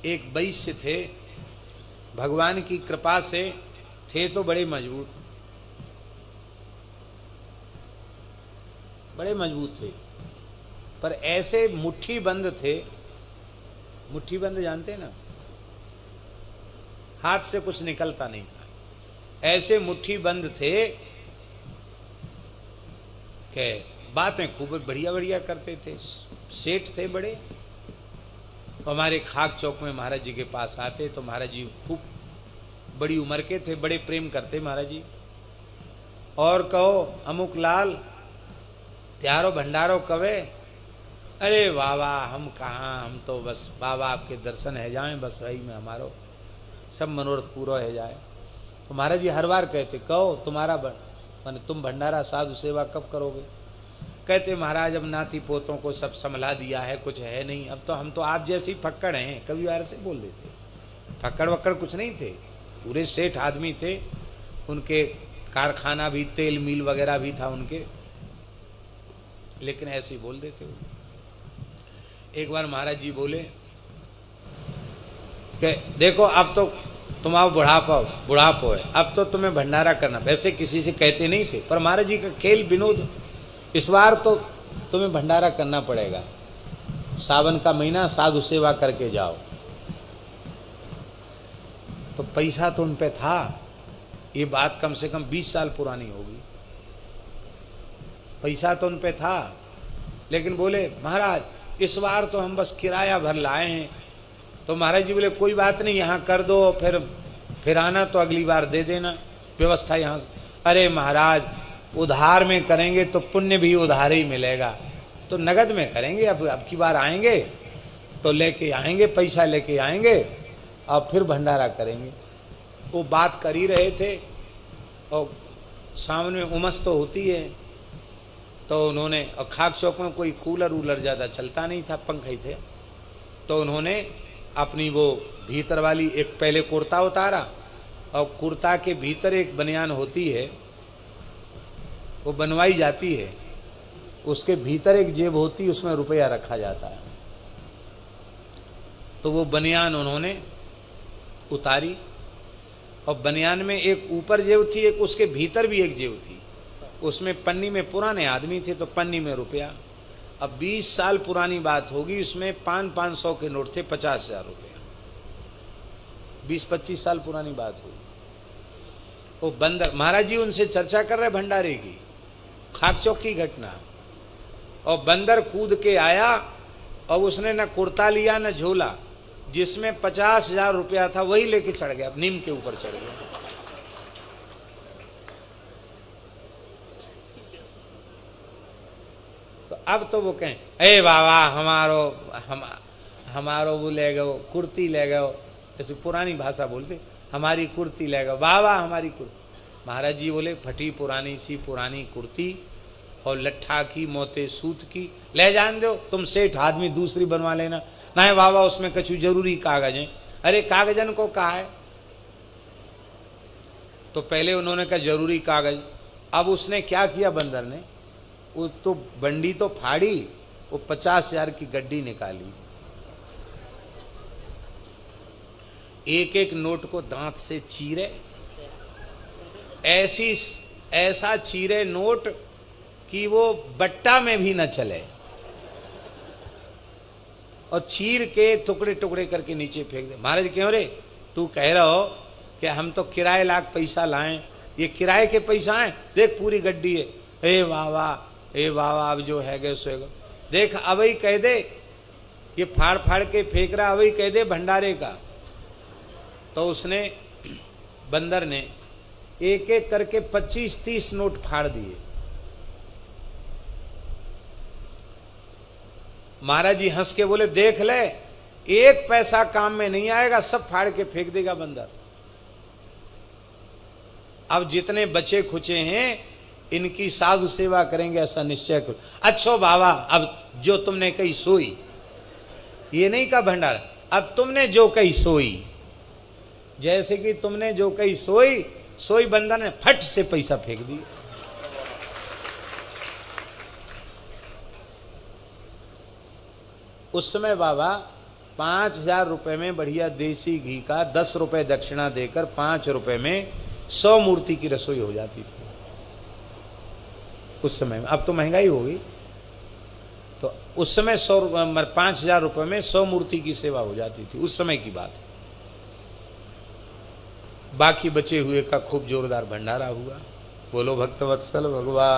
एक वैश्य थे, भगवान की कृपा से थे तो बड़े मजबूत, बड़े मजबूत थे, पर ऐसे मुट्ठी बंद थे। मुट्ठी बंद जानते ना, हाथ से कुछ निकलता नहीं था, ऐसे मुट्ठी बंद थे कि बातें खूब बढ़िया बढ़िया करते थे। सेठ थे बड़े, हमारे खाक चौक में महाराज जी के पास आते तो महाराज जी खूब बड़ी उम्र के थे, बड़े प्रेम करते महाराज जी। और कहो अमुक लाल त्यारो भंडारो कवे, अरे बाबा हम कहाँ, हम तो बस बाबा आपके दर्शन है जाएं, बस वही में हमारो सब मनोरथ पूरा है जाए। तो महाराज जी हर बार कहते, कहो तुम्हारा माने तुम भंडारा साधु सेवा कब करोगे? कहते महाराज अब नाती पोतों को सब संभला दिया है, कुछ है नहीं, अब तो हम तो आप जैसे ही फक्कड़ हैं। कभी बार से बोल देते, फक्कड़ वक्कड़ कुछ नहीं थे, पूरे सेठ आदमी थे, उनके कारखाना भी, तेल मिल वगैरह भी था उनके, लेकिन ऐसे ही बोल देते हो। एक बार महाराज जी बोले कि देखो अब तो तुम्हारा बुढ़ापो है, अब तो तुम्हें भंडारा करना। वैसे किसी से कहते नहीं थे, पर महाराज जी का खेल विनोद, इस बार तो तुम्हें भंडारा करना पड़ेगा, सावन का महीना साधु सेवा करके जाओ। तो पैसा तो उन पे था, ये बात कम से कम 20 साल पुरानी होगी, पैसा तो उन पे था, लेकिन बोले महाराज इस बार तो हम बस किराया भर लाए हैं। तो महाराज जी बोले कोई बात नहीं, यहाँ कर दो, फिर आना तो अगली बार दे देना, व्यवस्था यहाँ। अरे महाराज उधार में करेंगे तो पुण्य भी उधार ही मिलेगा, तो नगद में करेंगे, अब की बार आएंगे तो लेके आएंगे, पैसा लेके आएंगे और फिर भंडारा करेंगे। वो बात कर ही रहे थे और सामने में उमस तो होती है, तो उन्होंने, और खाक चौक में कोई कूलर वूलर ज़्यादा चलता नहीं था, पंखे ही थे, तो उन्होंने अपनी वो भीतर वाली एक पहले कुर्ता उतारा, और कुर्ता के भीतर एक बनियान होती है, वो बनवाई जाती है, उसके भीतर एक जेब होती है, उसमें रुपया रखा जाता है। तो वो बनियान उन्होंने उतारी, और बनियान में एक ऊपर जेब थी, एक उसके भीतर भी एक जेब थी, उसमें पन्नी में, पुराने आदमी थे तो पन्नी में रुपया। अब 20 साल पुरानी बात होगी, उसमें 500 के नोट थे, 50,000 रुपया, 20-25 साल पुरानी बात होगी। वो बंदर, महाराज जी उनसे चर्चा कर रहे भंडारे की, खाक चौक की घटना, और बंदर कूद के आया और उसने न कुर्ता लिया न झोला, जिसमें 50,000 रुपया था वही लेके चढ़ गया, नीम के ऊपर चढ़ गया। तो अब तो वो कहें ए बाबा हमारो वो ले गए, कुर्ती ले गए, जैसे पुरानी भाषा बोलते, हमारी कुर्ती ले गए बाबा, हमारी कुर्ती। महाराज जी बोले फटी पुरानी सी पुरानी कुर्ती और लट्ठा की मोते सूत की ले जान दो, तुम सेठ आदमी दूसरी बनवा लेना। नहीं बाबा उसमें कुछ जरूरी कागज हैं। अरे कागजन को कहा है? तो पहले उन्होंने कहा जरूरी कागज। अब उसने क्या किया बंदर ने, वो तो बंडी तो फाड़ी, वो 50,000 की गड्डी निकाली, एक एक नोट को दांत से चीरे, ऐसा चीरे नोट कि वो बट्टा में भी न चले, और चीर के टुकड़े टुकड़े करके नीचे फेंक दे। महाराज क्यों रे, तू कह रहा हो कि हम तो किराए लाख पैसा लाएं, ये किराए के पैसा हैं, देख पूरी गड्डी है। ए बाबा अब जो है गए सो है, देख अब ही कह दे, ये फाड़ फाड़ के फेंक रहा, अब ही कह दे भंडारे का। तो उसने, बंदर ने एक एक करके 25-30 नोट फाड़ दिए। महाराज जी हंस के बोले देख ले, एक पैसा काम में नहीं आएगा, सब फाड़ के फेंक देगा बंदर। अब जितने बचे खुचे हैं इनकी साधु सेवा करेंगे ऐसा निश्चय करो। अच्छो बाबा अब जो तुमने कही सोई, ये नहीं कहा भंडारा, अब तुमने जो कही सोई, जैसे कि तुमने जो कही सोई बंदर ने फट से पैसा फेंक दिया। उस समय बाबा 5,000 रुपये में बढ़िया देसी घी का 10 रुपये दक्षिणा देकर 5 रुपये में 100 मूर्ति की रसोई हो जाती थी उस समय में। अब तो महंगाई हो गई, तो उस समय 5,000 रुपये में 100 मूर्ति की सेवा हो जाती थी, उस समय की बात। बाकी बचे हुए का खूब जोरदार भंडारा हुआ। बोलो भक्तवत्सल भगवान।